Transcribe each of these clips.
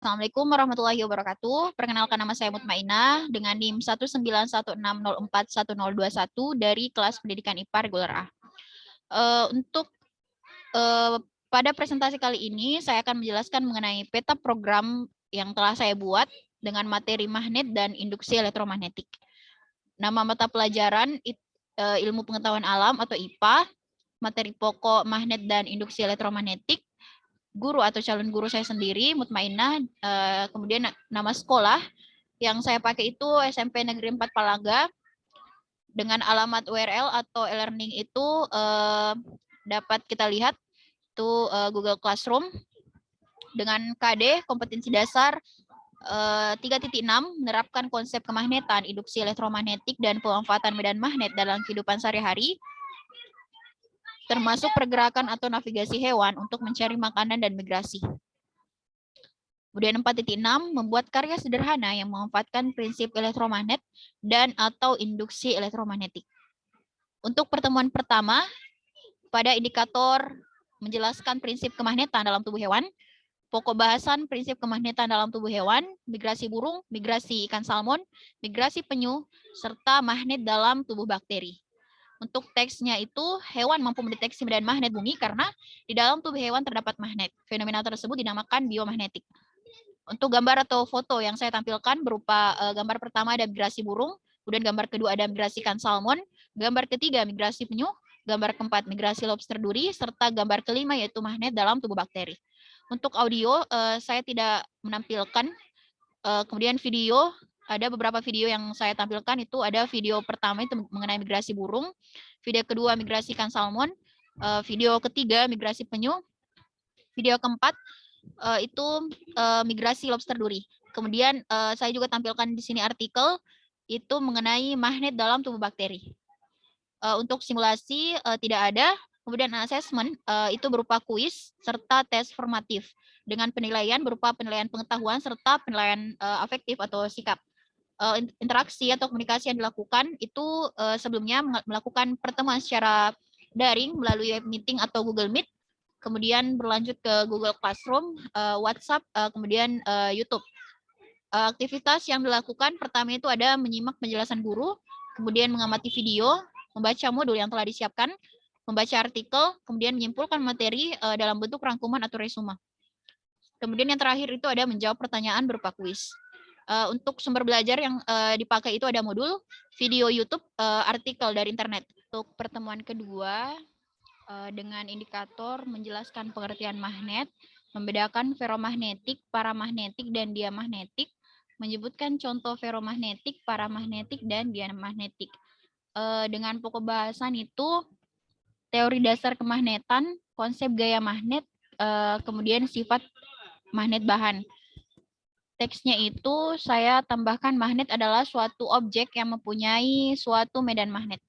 Assalamualaikum warahmatullahi wabarakatuh. Perkenalkan, nama saya Mutmainah dengan NIM 191604101 dari kelas pendidikan IPA reguler A. Untuk pada presentasi kali ini saya akan menjelaskan mengenai peta program yang telah saya buat dengan materi magnet dan induksi elektromagnetik. Nama mata pelajaran ilmu pengetahuan alam atau IPA, materi pokok magnet dan induksi elektromagnetik, guru atau calon guru saya sendiri, Mutmainah, kemudian nama sekolah yang saya pakai itu SMP Negeri 4 Palaga, dengan alamat URL atau e-learning itu dapat kita lihat itu Google Classroom, dengan KD kompetensi dasar 3.6 menerapkan konsep kemagnetan, induksi elektromagnetik dan pemanfaatan medan magnet dalam kehidupan sehari-hari, termasuk pergerakan atau navigasi hewan untuk mencari makanan dan migrasi. Kemudian 4.6 membuat karya sederhana yang memanfaatkan prinsip elektromagnet dan atau induksi elektromagnetik. Untuk pertemuan pertama, pada indikator menjelaskan prinsip kemagnetan dalam tubuh hewan, pokok bahasan prinsip kemagnetan dalam tubuh hewan, migrasi burung, migrasi ikan salmon, migrasi penyu, serta magnet dalam tubuh bakteri. Untuk teksnya itu, hewan mampu mendeteksi medan magnet bumi karena di dalam tubuh hewan terdapat magnet. Fenomena tersebut dinamakan biomagnetik. Untuk gambar atau foto yang saya tampilkan berupa gambar pertama ada migrasi burung, kemudian gambar kedua ada migrasi ikan salmon, gambar ketiga migrasi penyu, gambar keempat migrasi lobster duri, serta gambar kelima yaitu magnet dalam tubuh bakteri. Untuk audio saya tidak menampilkan, kemudian video, ada beberapa video yang saya tampilkan, itu ada video pertama itu mengenai migrasi burung, video kedua migrasi ikan salmon, video ketiga migrasi penyu, video keempat itu migrasi lobster duri. Kemudian saya juga tampilkan di sini artikel itu mengenai magnet dalam tubuh bakteri. Untuk simulasi tidak ada. Kemudian asesmen itu berupa kuis serta tes formatif dengan penilaian berupa penilaian pengetahuan serta penilaian afektif atau sikap. Interaksi atau komunikasi yang dilakukan itu sebelumnya melakukan pertemuan secara daring melalui web meeting atau Google Meet, kemudian berlanjut ke Google Classroom, WhatsApp, kemudian YouTube. Aktivitas yang dilakukan pertama itu ada menyimak penjelasan guru, kemudian mengamati video, membaca modul yang telah disiapkan, membaca artikel, kemudian menyimpulkan materi dalam bentuk rangkuman atau resume. Kemudian yang terakhir itu ada menjawab pertanyaan berupa kuis. Untuk sumber belajar yang dipakai itu ada modul, video YouTube, artikel dari internet. Untuk pertemuan kedua, dengan indikator menjelaskan pengertian magnet, membedakan ferromagnetik, paramagnetik, dan diamagnetik, menyebutkan contoh ferromagnetik, paramagnetik, dan diamagnetik. Dengan pokok bahasan itu teori dasar kemagnetan, konsep gaya magnet, kemudian sifat magnet bahan. Teksnya itu saya tambahkan magnet adalah suatu objek yang mempunyai suatu medan magnet.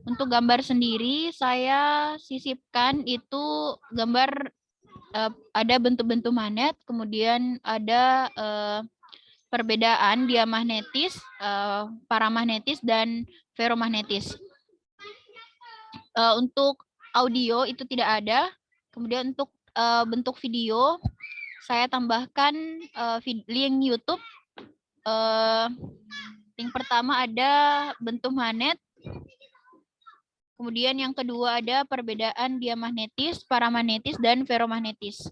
Untuk gambar sendiri saya sisipkan itu gambar ada bentuk-bentuk magnet, kemudian ada perbedaan diamagnetis, paramagnetis, dan ferromagnetis. Untuk audio itu tidak ada. Kemudian untuk bentuk video saya tambahkan link YouTube. Link pertama ada bentuk magnet. Kemudian yang kedua ada perbedaan diamagnetis, paramagnetis, dan ferromagnetis.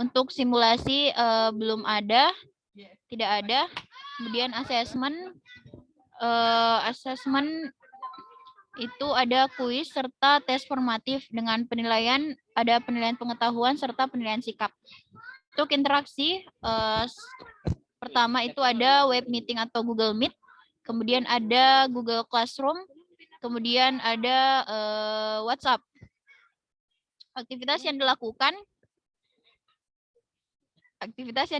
Untuk simulasi belum ada, tidak ada. Kemudian asesmen itu ada kuis serta tes formatif dengan penilaian, ada penilaian pengetahuan serta penilaian sikap. Untuk interaksi, pertama itu ada web meeting atau Google Meet, kemudian ada Google Classroom, kemudian ada WhatsApp. Aktivitas yang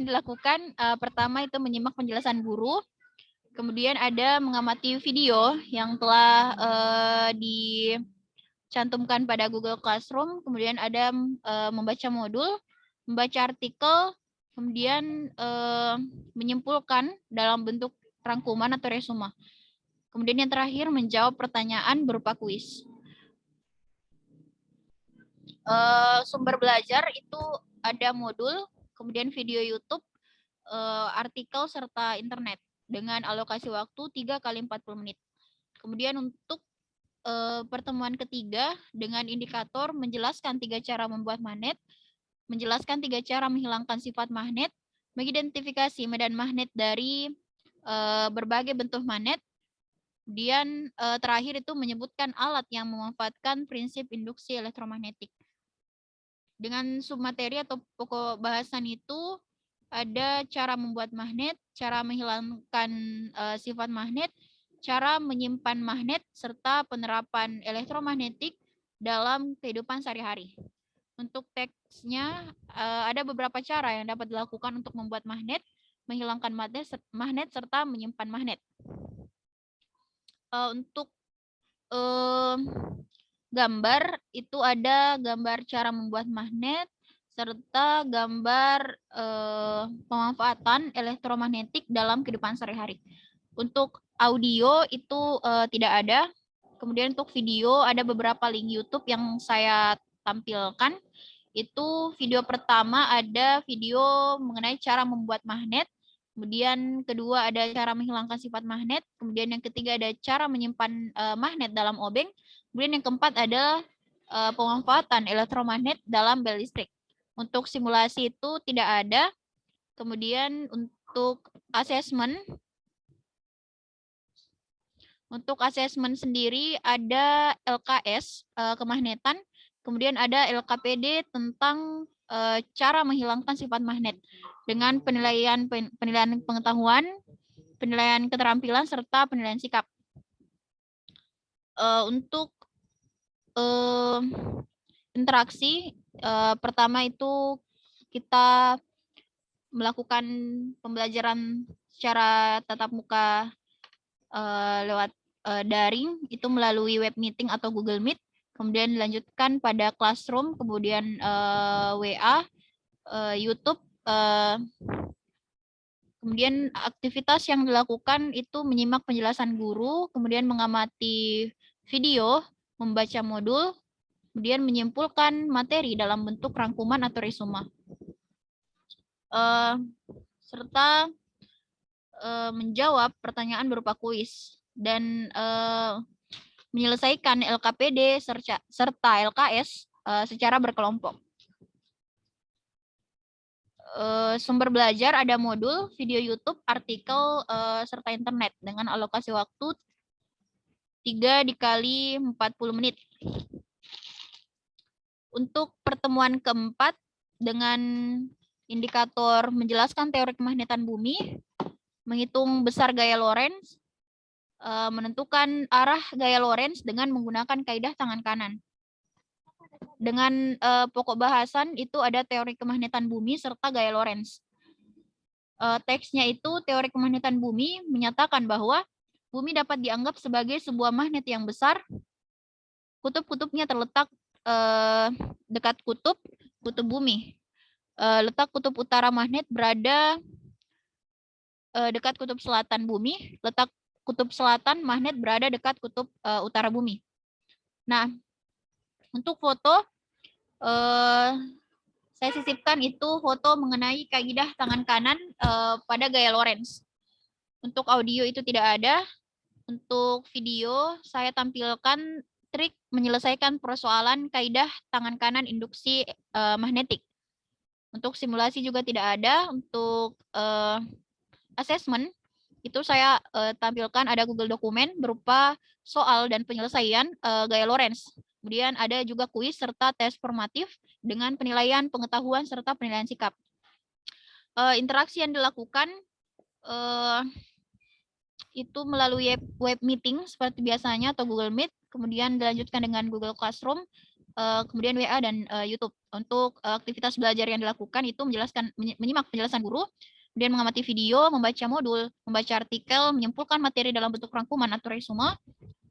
dilakukan pertama itu menyimak penjelasan guru, kemudian ada mengamati video yang telah dicantumkan pada Google Classroom, kemudian ada membaca modul, membaca artikel, kemudian menyimpulkan dalam bentuk rangkuman atau resume. Kemudian yang terakhir menjawab pertanyaan berupa kuis. Sumber belajar itu ada modul, kemudian video YouTube, artikel serta internet dengan alokasi waktu 3 kali 40 menit. Kemudian untuk pertemuan ketiga dengan indikator menjelaskan 3 cara membuat magnet, menjelaskan 3 cara menghilangkan sifat magnet, mengidentifikasi medan magnet dari berbagai bentuk magnet. Kemudian terakhir itu menyebutkan alat yang memanfaatkan prinsip induksi elektromagnetik. Dengan submateri atau pokok bahasan itu ada cara membuat magnet, cara menghilangkan sifat magnet, cara menyimpan magnet, serta penerapan elektromagnetik dalam kehidupan sehari-hari. Untuk teksnya ada beberapa cara yang dapat dilakukan untuk membuat magnet, menghilangkan magnet, serta menyimpan magnet. Untuk gambar itu ada gambar cara membuat magnet serta gambar pemanfaatan elektromagnetik dalam kehidupan sehari-hari. Untuk audio itu tidak ada. Kemudian untuk video ada beberapa link YouTube yang saya tampilkan. Itu video pertama ada video mengenai cara membuat magnet. Kemudian kedua ada cara menghilangkan sifat magnet. Kemudian yang ketiga ada cara menyimpan magnet dalam obeng. Kemudian yang keempat ada pemanfaatan elektromagnet dalam bel listrik. Untuk simulasi itu tidak ada. Kemudian untuk asesmen sendiri ada LKS kemagnetan, kemudian ada LKPD tentang cara menghilangkan sifat magnet dengan penilaian pengetahuan, penilaian keterampilan serta penilaian sikap. Untuk interaksi pertama itu kita melakukan pembelajaran secara tatap muka lewat daring itu melalui web meeting atau Google Meet, kemudian dilanjutkan pada Classroom, kemudian WA, YouTube, kemudian aktivitas yang dilakukan itu menyimak penjelasan guru, kemudian mengamati video, membaca modul, kemudian menyimpulkan materi dalam bentuk rangkuman atau resume, serta menjawab pertanyaan berupa kuis dan menyelesaikan LKPD serta LKS secara berkelompok. Sumber belajar ada modul, video YouTube, artikel, serta internet dengan alokasi waktu 3 dikali 40 menit. Untuk pertemuan keempat dengan indikator menjelaskan teori kemagnetan bumi, menghitung besar gaya Lorentz, menentukan arah gaya Lorentz dengan menggunakan kaidah tangan kanan. Dengan pokok bahasan itu ada teori kemagnetan bumi serta gaya Lorentz. Teksnya itu teori kemagnetan bumi menyatakan bahwa bumi dapat dianggap sebagai sebuah magnet yang besar. Kutub-kutubnya terletak dekat kutub bumi. Letak kutub utara magnet berada dekat kutub selatan bumi, letak kutub selatan magnet berada dekat kutub utara bumi. Nah, untuk foto, saya sisipkan itu foto mengenai kaidah tangan kanan pada gaya Lorentz. Untuk audio itu tidak ada. Untuk video, saya tampilkan trik menyelesaikan persoalan kaidah tangan kanan induksi magnetik. Untuk simulasi juga tidak ada. Untuk assessment itu saya tampilkan ada Google dokumen berupa soal dan penyelesaian gaya Lorentz. Kemudian ada juga kuis serta tes formatif dengan penilaian pengetahuan serta penilaian sikap. Interaksi yang dilakukan itu melalui web meeting seperti biasanya atau Google Meet, kemudian dilanjutkan dengan Google Classroom, kemudian WA dan YouTube. Untuk aktivitas belajar yang dilakukan itu menyimak penjelasan guru, kemudian mengamati video, membaca modul, membaca artikel, menyimpulkan materi dalam bentuk rangkuman atau resume,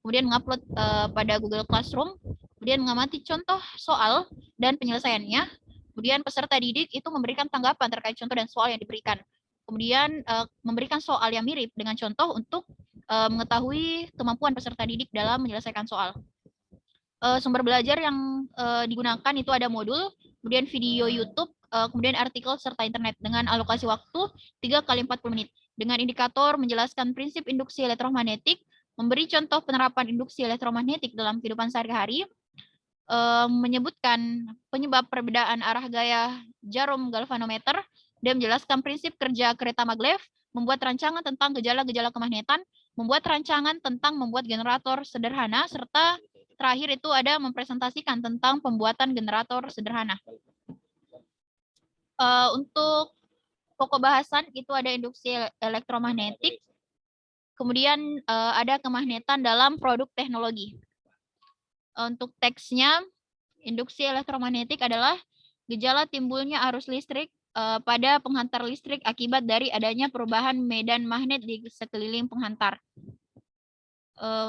kemudian mengupload pada Google Classroom, kemudian mengamati contoh soal dan penyelesaiannya, kemudian peserta didik itu memberikan tanggapan terkait contoh dan soal yang diberikan. Kemudian memberikan soal yang mirip dengan contoh untuk mengetahui kemampuan peserta didik dalam menyelesaikan soal. Sumber belajar yang digunakan itu ada modul, kemudian video YouTube, kemudian artikel serta internet dengan alokasi waktu 3 kali 40 menit. Dengan indikator menjelaskan prinsip induksi elektromagnetik, memberi contoh penerapan induksi elektromagnetik dalam kehidupan sehari-hari, menyebutkan penyebab perbedaan arah gaya jarum galvanometer, dan menjelaskan prinsip kerja kereta maglev, membuat rancangan tentang gejala-gejala kemagnetan, membuat rancangan tentang membuat generator sederhana, serta terakhir itu ada mempresentasikan tentang pembuatan generator sederhana. Untuk pokok bahasan itu ada induksi elektromagnetik, kemudian ada kemagnetan dalam produk teknologi. Untuk teksnya, induksi elektromagnetik adalah gejala timbulnya arus listrik pada penghantar listrik akibat dari adanya perubahan medan magnet di sekeliling penghantar.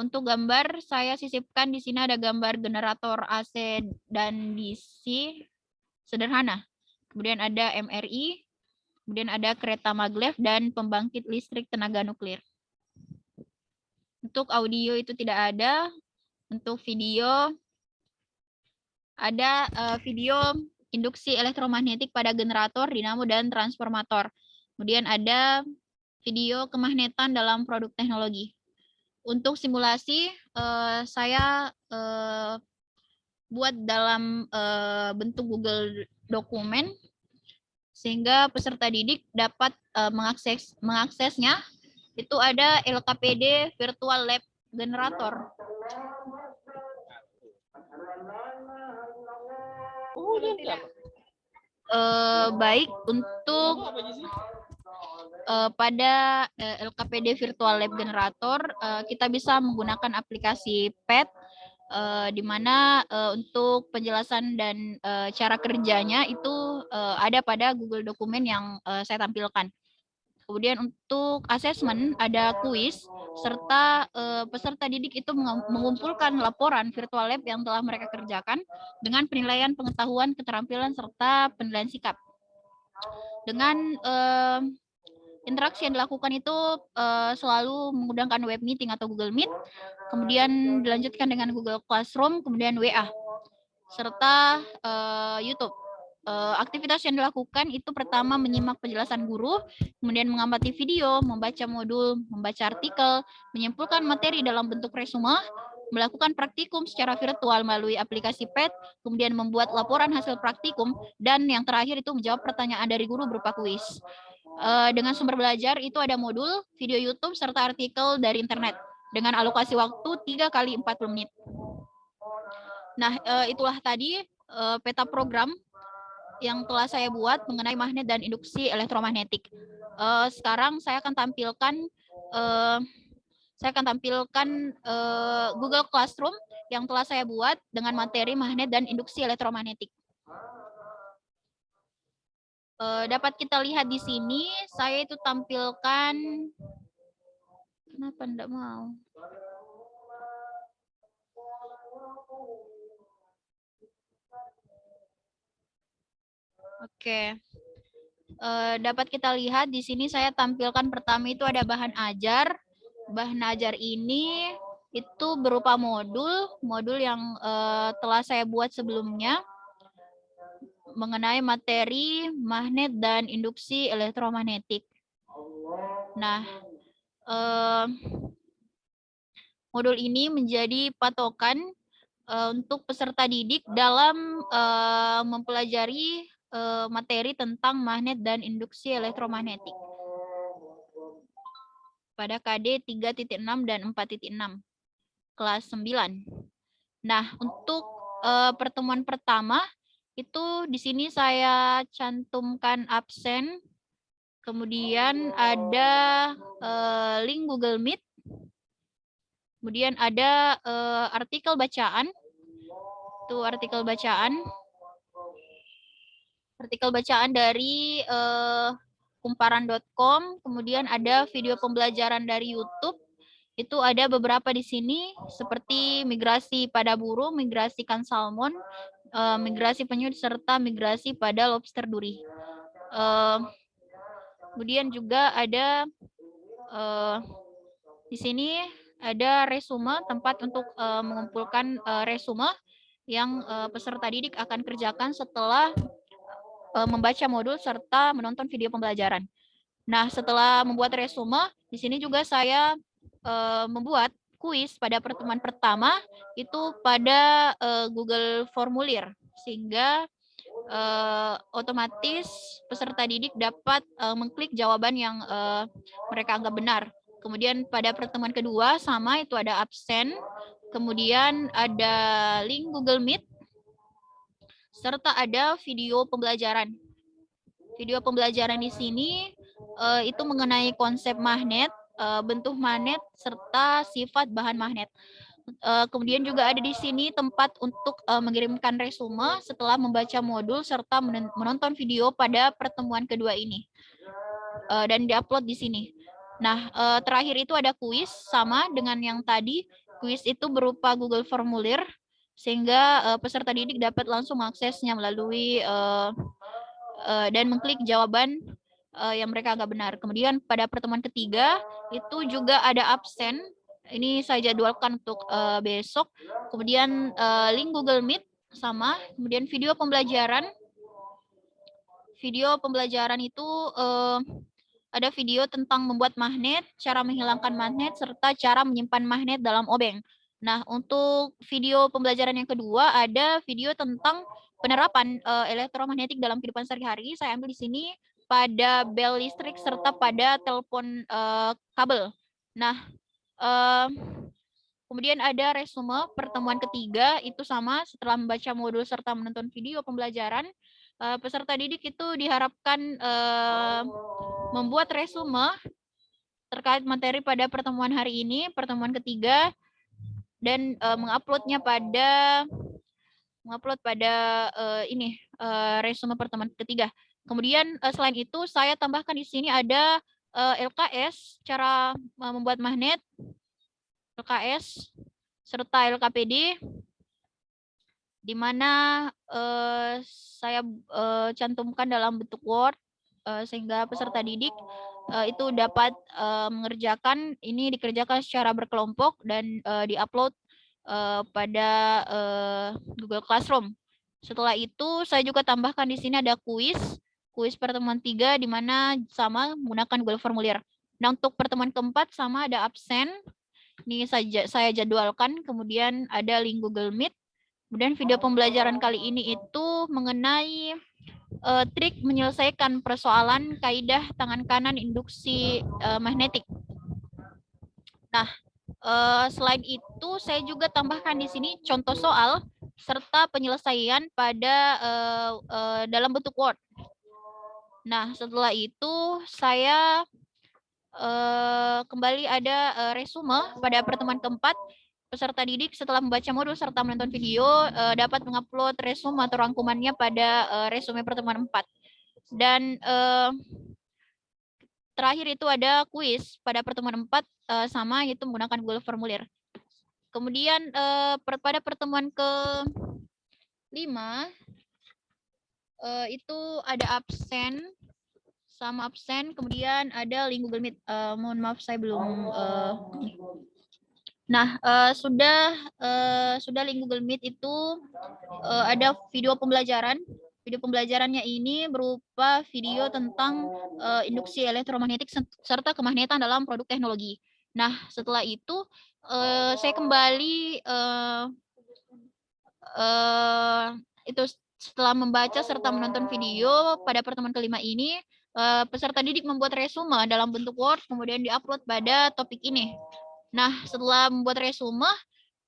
Untuk gambar, saya sisipkan di sini ada gambar generator AC dan DC sederhana. Kemudian ada MRI, kemudian ada kereta maglev dan pembangkit listrik tenaga nuklir. Untuk audio itu tidak ada. Untuk video, ada video induksi elektromagnetik pada generator, dinamo, dan transformator. Kemudian ada video kemagnetan dalam produk teknologi. Untuk simulasi, saya buat dalam bentuk Google dokumen, sehingga peserta didik dapat mengaksesnya. Itu ada LKPD Virtual Lab Generator. Baik, untuk pada LKPD Virtual Lab Generator, kita bisa menggunakan aplikasi PET, di mana untuk penjelasan dan cara kerjanya itu ada pada Google Dokumen yang saya tampilkan. Kemudian untuk asesmen ada kuis, serta peserta didik itu mengumpulkan laporan virtual lab yang telah mereka kerjakan dengan penilaian pengetahuan, keterampilan, serta penilaian sikap. Dengan interaksi yang dilakukan itu selalu menggunakan web meeting atau Google Meet, kemudian dilanjutkan dengan Google Classroom, kemudian WA, serta YouTube. Aktivitas yang dilakukan itu pertama menyimak penjelasan guru, kemudian mengamati video, membaca modul, membaca artikel, menyimpulkan materi dalam bentuk resume, melakukan praktikum secara virtual melalui aplikasi PET, kemudian membuat laporan hasil praktikum, dan yang terakhir itu menjawab pertanyaan dari guru berupa kuis. Dengan sumber belajar itu ada modul, video YouTube, serta artikel dari internet dengan alokasi waktu 3 kali 40 menit. Nah, itulah tadi peta program yang telah saya buat mengenai magnet dan induksi elektromagnetik. Sekarang saya akan tampilkan Google Classroom yang telah saya buat dengan materi magnet dan induksi elektromagnetik. Dapat kita lihat di sini, saya itu tampilkan, kenapa enggak mau? Oke. Dapat kita lihat di sini saya tampilkan pertama itu ada bahan ajar. Bahan ajar ini itu berupa modul yang telah saya buat sebelumnya mengenai materi magnet dan induksi elektromagnetik. Nah, modul ini menjadi patokan untuk peserta didik dalam mempelajari materi tentang magnet dan induksi elektromagnetik pada KD 3.6 dan 4.6 kelas 9. Nah, untuk pertemuan pertama itu di sini saya cantumkan absen, kemudian ada link Google Meet, kemudian ada artikel bacaan. Itu artikel bacaan dari kumparan.com, kemudian ada video pembelajaran dari YouTube. Itu ada beberapa di sini seperti migrasi pada burung, migrasi ikan salmon, migrasi penyu, serta migrasi pada lobster duri. Kemudian juga ada di sini ada resume, tempat untuk mengumpulkan resume yang peserta didik akan kerjakan setelah membaca modul serta menonton video pembelajaran. Nah, setelah membuat resume, di sini juga saya membuat kuis pada pertemuan pertama itu pada Google Formulir, sehingga otomatis peserta didik dapat mengklik jawaban yang mereka anggap benar. Kemudian pada pertemuan kedua sama itu ada absen, kemudian ada link Google Meet, serta ada video pembelajaran. Video pembelajaran di sini itu mengenai konsep magnet, bentuk magnet, serta sifat bahan magnet. Kemudian juga ada di sini tempat untuk mengirimkan resume setelah membaca modul serta menonton video pada pertemuan kedua ini. Dan diupload di sini. Nah, terakhir itu ada kuis, sama dengan yang tadi. Kuis itu berupa Google Formulir, sehingga peserta didik dapat langsung mengaksesnya melalui dan mengklik jawaban yang mereka anggap benar. Kemudian pada pertemuan ketiga itu juga ada absen. Ini saya jadwalkan untuk besok. Kemudian link Google Meet sama. Kemudian video pembelajaran. Video pembelajaran itu ada video tentang membuat magnet, cara menghilangkan magnet, serta cara menyimpan magnet dalam obeng. Nah, untuk video pembelajaran yang kedua ada video tentang penerapan elektromagnetik dalam kehidupan sehari-hari. Saya ambil di sini pada bel listrik serta pada telepon kabel. Nah, kemudian ada resume pertemuan ketiga, itu sama setelah membaca modul serta menonton video pembelajaran. Peserta didik itu diharapkan membuat resume terkait materi pada pertemuan hari ini, pertemuan ketiga, dan menguploadnya pada resume pertemuan ketiga. Kemudian selain itu saya tambahkan di sini ada LKS, cara membuat magnet, LKS serta LKPD, di mana saya cantumkan dalam bentuk Word sehingga peserta didik itu dapat mengerjakan. Ini dikerjakan secara berkelompok dan diupload pada Google Classroom. Setelah itu saya juga tambahkan di sini ada kuis pertemuan 3 di mana sama menggunakan Google Formulir. Nah, untuk pertemuan keempat sama ada absen. Ini saya jadwalkan, kemudian ada link Google Meet. Kemudian video pembelajaran kali ini itu mengenai trik menyelesaikan persoalan kaidah tangan kanan induksi magnetik. Nah, selain itu saya juga tambahkan di sini contoh soal serta penyelesaian pada dalam bentuk Word. Nah, setelah itu saya kembali ada resume pada pertemuan keempat. Peserta didik setelah membaca modul serta menonton video dapat mengupload resume atau rangkumannya pada resume pertemuan 4. Dan terakhir itu ada kuis pada pertemuan 4 sama, yaitu menggunakan Google Formulir. Kemudian pada pertemuan ke-5 itu ada absen, sama absen, kemudian ada link Google Meet. Mohon maaf saya belum Nah, sudah link Google Meet itu ada video pembelajaran. Video pembelajarannya ini berupa video tentang induksi elektromagnetik serta kemagnetan dalam produk teknologi. Nah, setelah itu saya kembali itu setelah membaca serta menonton video pada pertemuan kelima ini, peserta didik membuat resume dalam bentuk Word, kemudian diupload pada topik ini. Nah, setelah membuat resume,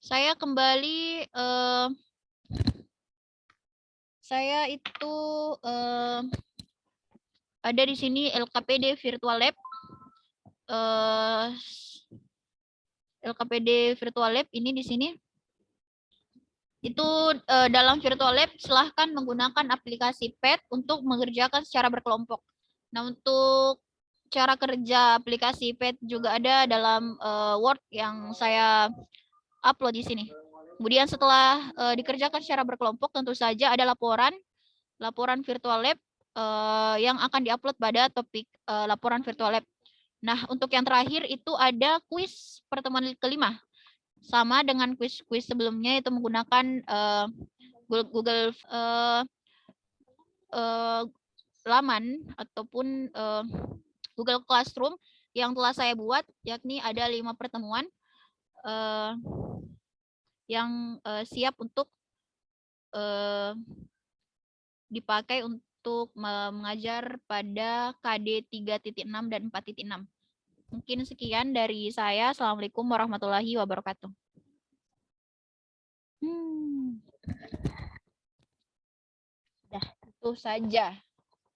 saya kembali saya itu ada di sini LKPD Virtual Lab. LKPD Virtual Lab ini di sini. Itu dalam Virtual Lab silahkan menggunakan aplikasi PET untuk mengerjakan secara berkelompok. Nah, untuk cara kerja aplikasi PET juga ada dalam Word yang saya upload di sini. Kemudian setelah dikerjakan secara berkelompok, tentu saja ada laporan Virtual Lab yang akan diupload pada topik laporan Virtual Lab. Nah, untuk yang terakhir itu ada kuis pertemuan kelima. Sama dengan kuis sebelumnya, itu menggunakan laman ataupun Google Classroom yang telah saya buat, yakni ada 5 pertemuan yang siap untuk dipakai untuk mengajar pada KD 3.6 dan 4.6. Mungkin sekian dari saya. Assalamualaikum warahmatullahi wabarakatuh. Sudah, itu saja.